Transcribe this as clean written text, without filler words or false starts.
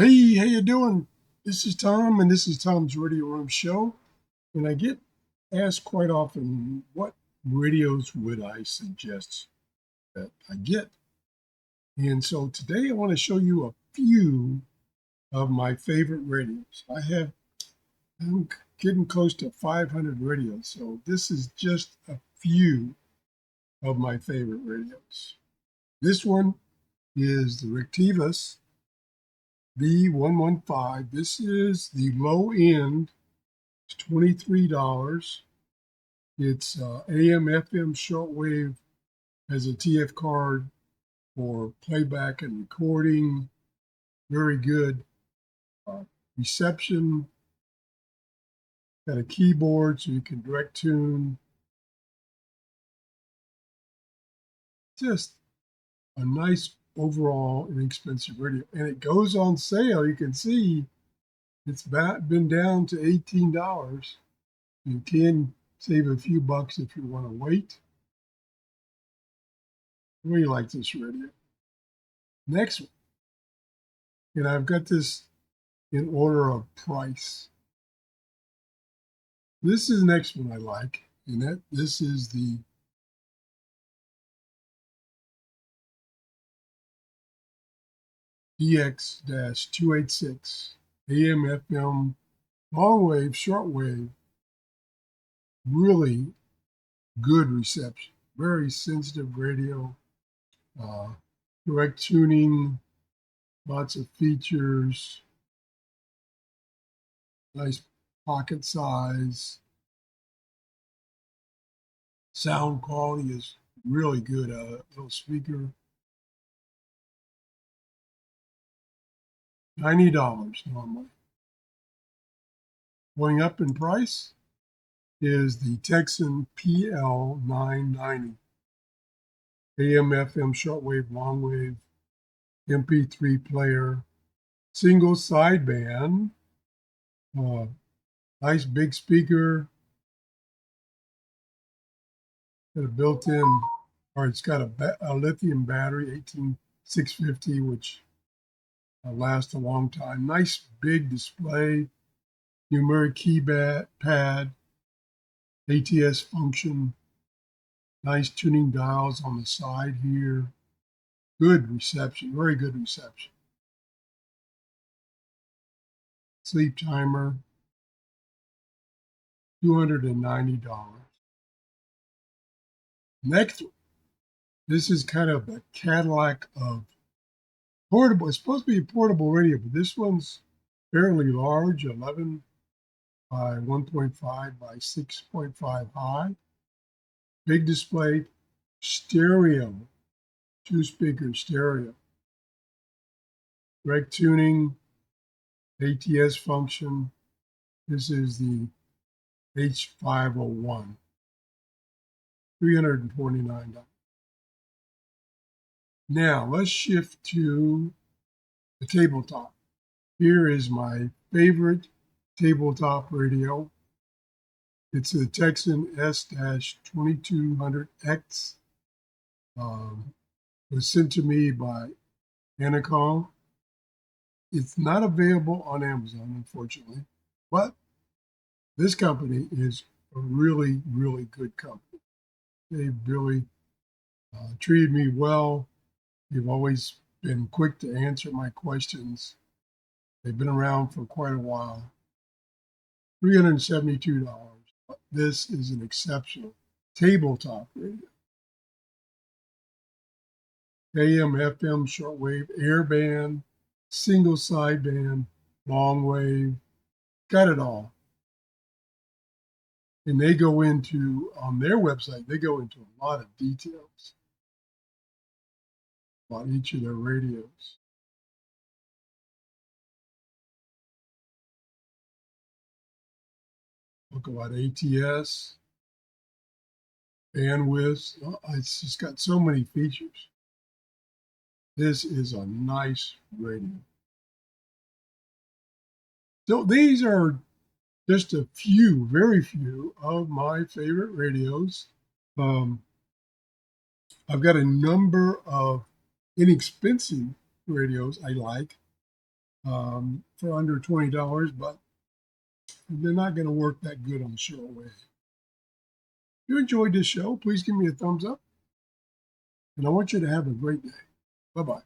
Hey, how you doing? This is Tom, and this is Tom's Radio Room Show. And I get asked quite often, what radios would I suggest that I get? And so today I want to show you a few of my favorite radios. I'm getting close to 500 radios, so this is just a few of my favorite radios. This one is the Rectivus B115. This is the low end. It's $23. It's AM, FM, shortwave, has a TF card for playback and recording. Very good uh, reception. Got a keyboard so you can direct tune. Just a nice overall inexpensive radio. And it goes on sale. You can see it's been down to $18. You can save a few bucks if you want to wait. I really like this radio. Next one. And I've got this in order of price. This is the next one I like, and this is the DX-286 AM FM long wave, shortwave, really good reception, very sensitive radio, uh, direct tuning, lots of features, nice pocket size. Sound quality is really good. Little speaker, $90 normally. Going up in price is the Texan PL990 AM FM shortwave longwave MP3 player, single sideband, nice big speaker, got a built-in, or it's got a lithium battery, 18650, which lasts a long time. Nice big display, numeric keypad, ATS function, nice tuning dials on the side here. Good reception, very good reception. Sleep timer, $290. Next, this is kind of the Cadillac of portable. It's supposed to be a portable radio, but this one's fairly large, 11 by 1.5 by 6.5 high. Big display, stereo, two speaker stereo. Direct tuning, ATS function. This is the H501, $329. Now let's shift to the tabletop. Here is my favorite tabletop radio. It's a Texan S2200X. Was sent to me by Anacom. It's not available on Amazon, unfortunately, but this company is a really, really good company. They've really treated me well. They've always been quick to answer my questions. They've been around for quite a while. $372. But this is an exceptional tabletop radio. AM, FM, shortwave, airband, single sideband, long wave, got it all. And they go into, on their website, they go into a lot of details about each of their radios. Look about ATS, bandwidth. Oh, it's just got so many features. This is a nice radio. So these are just a few, very few of my favorite radios. I've got a number of inexpensive radios I like. for under $20, but they're not going to work that good on shortwave. If you enjoyed this show, please give me a thumbs up, and I want you to have a great day. Bye-bye.